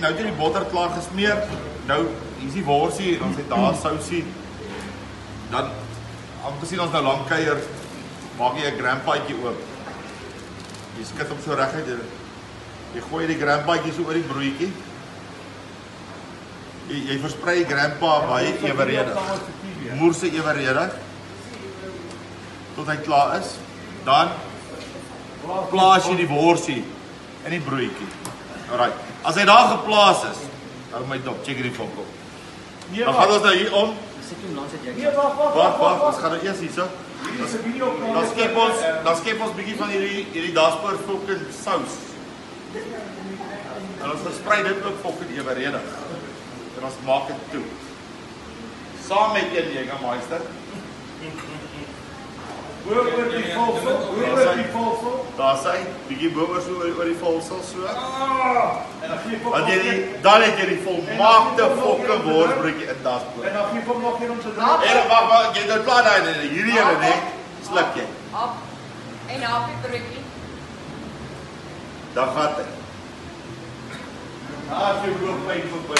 nou het jy die botter klaar gesmeer. Nou hier is die worsie, ons het daar sousie. Dan aangesien ons nou lank kuier, maak jy 'n grandpaatjie oop. Jy skit hom so reguit. Jy gooi die grandpaatjie so oor die broodjie. Jy versprei grandpa baie eweredig. Moerse eweredig. Tot hy klaar is. Dan plaas jy die worsie in die broodjie. Alright. As hy daar geplaas is, dan my dop, check hierdie fok op. Dan gaan ons nou hier om. Wag, ons gaan nou eers hierso. Dan skep ons bietjie van hierdie daspoor fucking sous. En ons versprei dit ook fucking eweredig. En ons maak dit toe. Saam met een Jägermeister. Oor die volsel. Daar sy, bietjie bo oor so oor die volsel so. Want dan het jy die volmaakte fucking worsbroodjie in daspoor. En dan gee hom nog een om te dra. En wag, jy nou klaar daai hierdie ene net sluk jy. Hap. En happie broodjie. Dan gaan dit. Daar is jou broodpyn verby.